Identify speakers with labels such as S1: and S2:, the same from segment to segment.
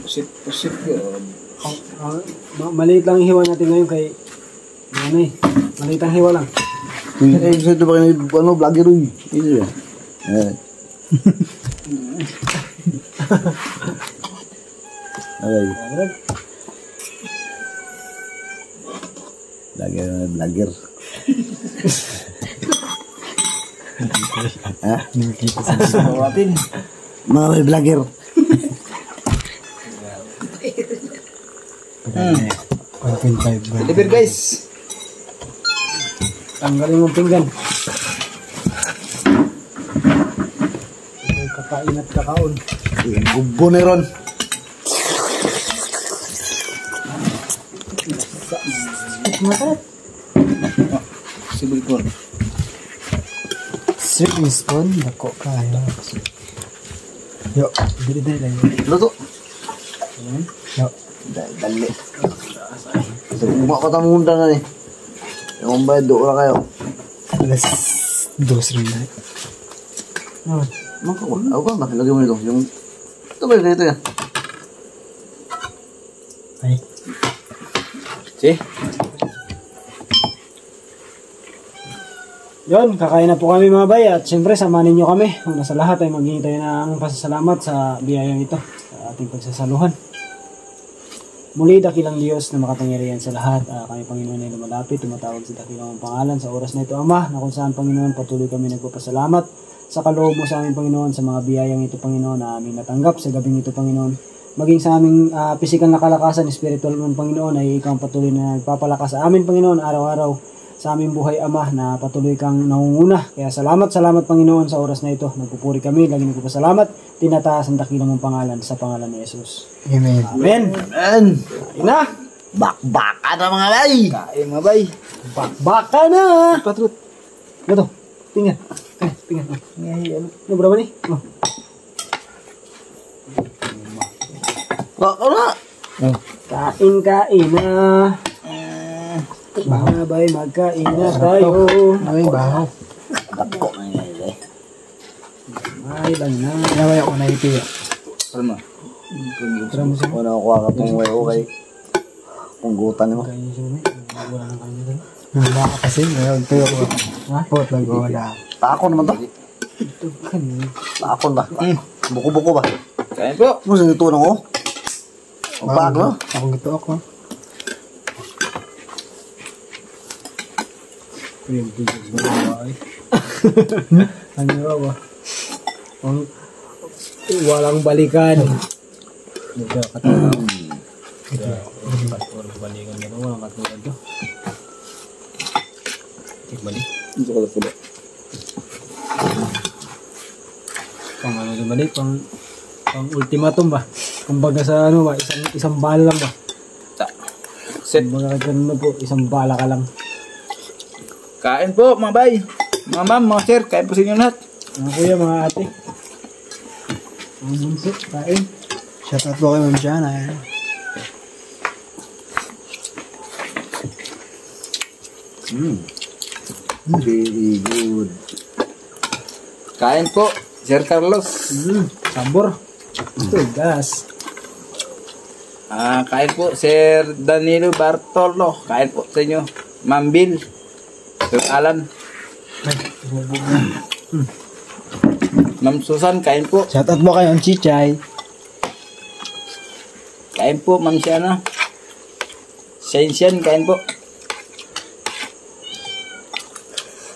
S1: Pusit yun.
S2: Maliit lang yung hiwa natin ngayon kay ano eh. Maliit ang hiwa lang.
S3: Ito ba kayo vlogger yun? Ito yun. Vlogger. Ha?
S1: Nakikita sa natin.
S3: Mga may vlogger.
S1: Deliver guys.
S2: Tanggalin mong pinggan. Kakain at kakaon.
S3: Yung gubo na ron.
S2: Masarap.
S1: Sibig ko.
S2: Sweet spoon. Dako kaya. Yo, dili lang.
S3: Luto.
S2: Yo.
S3: Dali. Sa buma ko tamunda na eh. Yung bayad doon lang kayo.
S2: Alas 2 rin na.
S3: Ako ba? Lagay mo nito. Yung... Ito ba yun? Ito yan.
S2: Ay.
S1: See?
S2: Yun, kakain na po kami mga bay at siyempre samahan ninyo kami. Una sa lahat ay maghingi tayo ng pasasalamat sa biyayang ito sa ating pagsasaluhan. Muli, dakilang Diyos na makapangyarihan sa lahat. Kami Panginoon ay lumalapit, tumatawag sa dakilang pangalan sa oras na ito, Ama, na kung saan Panginoon patuloy kami nagpapasalamat sa kaloob mo sa aming Panginoon, sa mga biyayang ito Panginoon na aming natanggap sa gabing ito Panginoon. Maging sa aming pisikal na kalakasan, spiritual mo Panginoon ay ikaw patuloy na nagpapalakas sa amin Panginoon araw-araw. Sa aming buhay Ama na patuloy kang nangunguna. Kaya salamat Panginoon sa oras na ito. Nagpupuri kami, lagi nagpapasalamat. Tinataas ang dakilang mong pangalan sa pangalan ni Jesus.
S1: Amen.
S2: Amen.
S3: Amen.
S2: Kain na.
S3: Bakbaka na mga bay.
S1: Kain mga bay.
S2: Bakbaka na.
S1: Patrut.
S2: Gato. Tingnan. Tingnan. Ano ba naman eh? Oh.
S3: Baka na.
S2: Kain na. Mga bay, magkain na tayo.
S1: Ay, bahaw.
S3: Dako na yun eh.
S2: Ay lang na.
S1: Naway ako na ito. Ano mo?
S2: Tara mo siya.
S3: Wala ko ka pang way okay. Punggutan mo.
S2: Kain siya mo. Wala nang kain na.
S1: Wala ka kasi. Ngayon, tuyo ko.
S2: Ha?
S1: Pot lang ko wala.
S3: Takon naman to.
S2: Ito kanina.
S3: Takon ba? Buko-buko ba?
S1: Kain po.
S3: Mo sa ito ko. Ang bag no?
S1: Ako gito ako.
S2: Yung bigas ba na ay? Ano ba? Walang balikan. Katulad. Walang balikan na walang katulad to. Balik.
S1: Hindi ko lang
S2: Pang ano na balik? Pang ultimatum ba? Kumbaga sa ano ba? Isang bala lang ba?
S1: Set.
S2: Kumbaga ganun na po. Isang bala ka lang.
S1: Kain po mga bay. Mga ma'am, mga sir, kain po sa inyo lahat.
S2: Mga kuya, mga ate. Mga bunso, kain.
S1: Shout out po kay Ma'am Jana.
S3: Very good.
S1: Kain po, Sir Carlos.
S2: Sabor. Ito, gas.
S1: Kain po, Sir Danilo Bartolo. Kain po sa inyo. Ma'am Bill. Sir Alan. Ma'am Susan, kain po.
S2: Shout out mo kayo ang Chichay.
S1: Kain po, Ma'am Siana. Sian, kain po.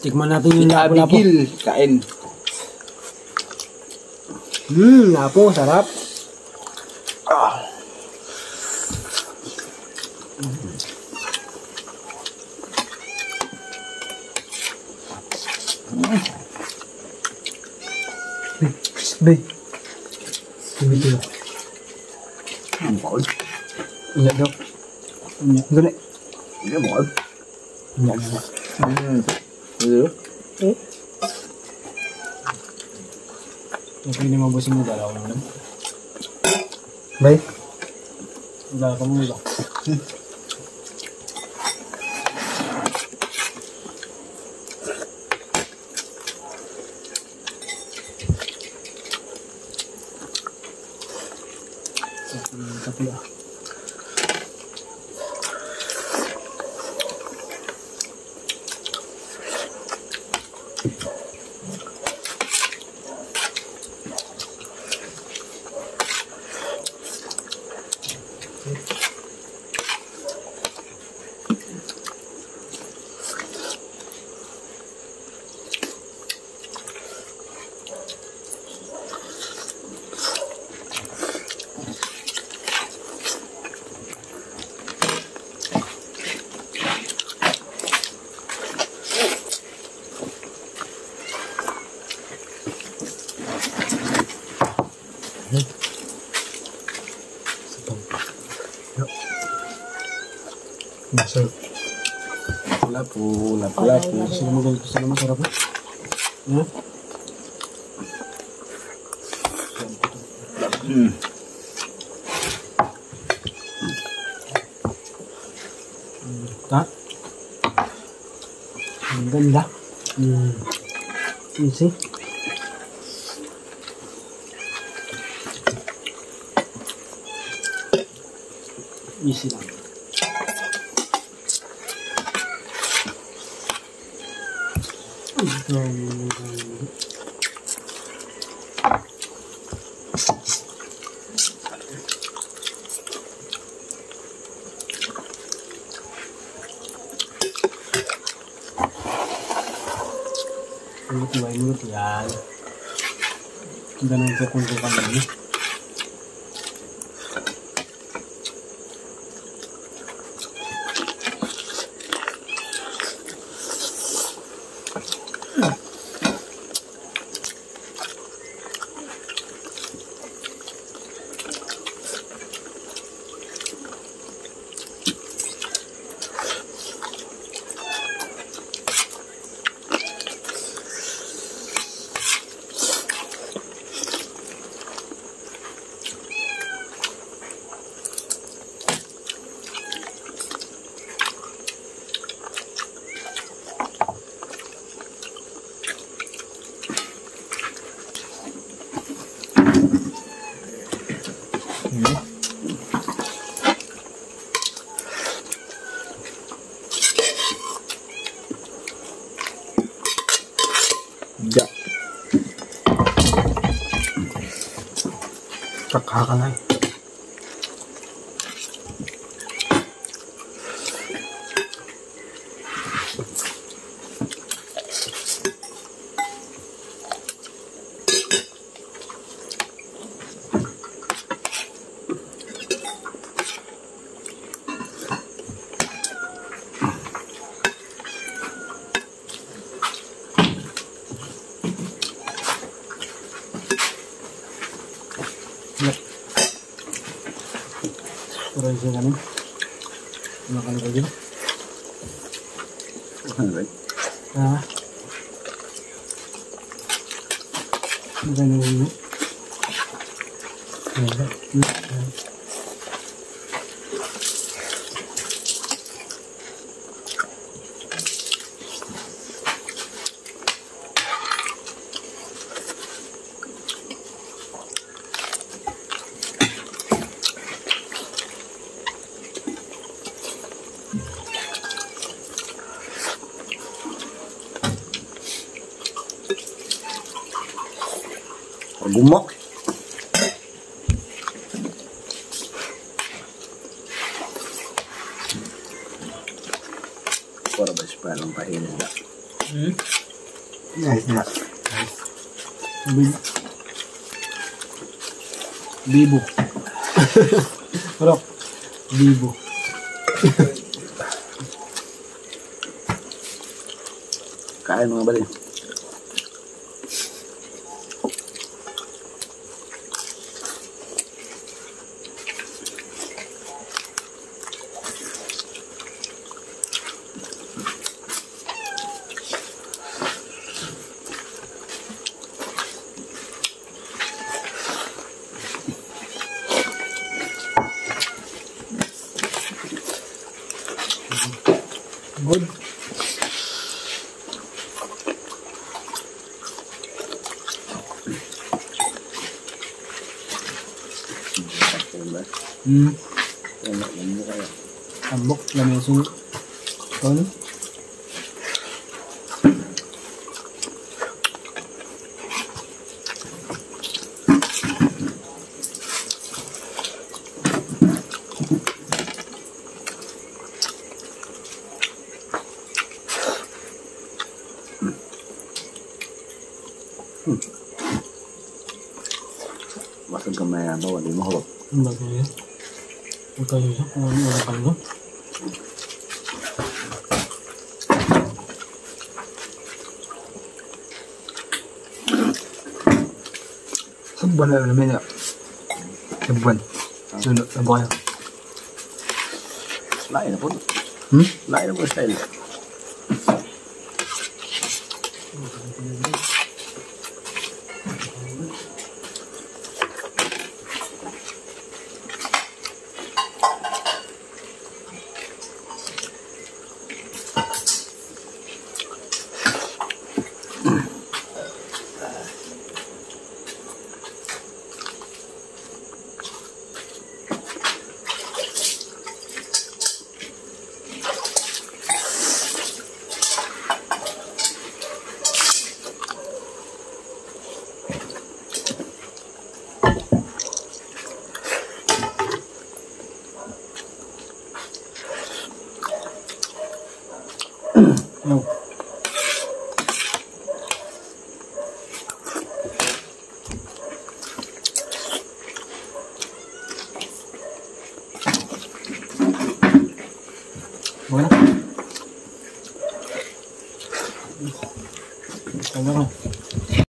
S2: Tikman natin yung lapo-lapo.
S1: Abigail, kain.
S2: Lapo, sarap. Bay. Dito.
S3: Ang bawal.
S2: Iya dok. Gani.
S3: Ang bawal.
S1: Dito.
S2: Okay ni mabusin mo dalaw lang.
S1: Bay.
S2: Dalaw ka mo dok. Kape ah.
S3: Masarap.
S2: Lapu. Sino mo ganito sa naman sarap? Ha? Ha? Ang ganda. Easy. Easy lang. Mulut yan. Ganun ko kung kami.
S3: Ja.
S2: Kakakalay. Kurang sih kan? Makan lagi. Ah. Makan lagi.
S3: Gumok. Para ba siya palang pahinga na? Nice na.
S2: Bibo. Rock. Bibo.
S3: Kain mga bali.
S2: Good. Hmm.
S3: Wala, alam mo kaya.
S2: Tambok, lamisin. Kon.
S3: Masag kamay na ba? Wala mo hawak.
S2: Ang bagay yan. Ang kayo siya. Wala kayo.
S1: Subuan na namin na. Subuan. Sunod na ba kayo?
S3: Lain na po. Lain na po style.
S2: No. Bueno. Hasta luego.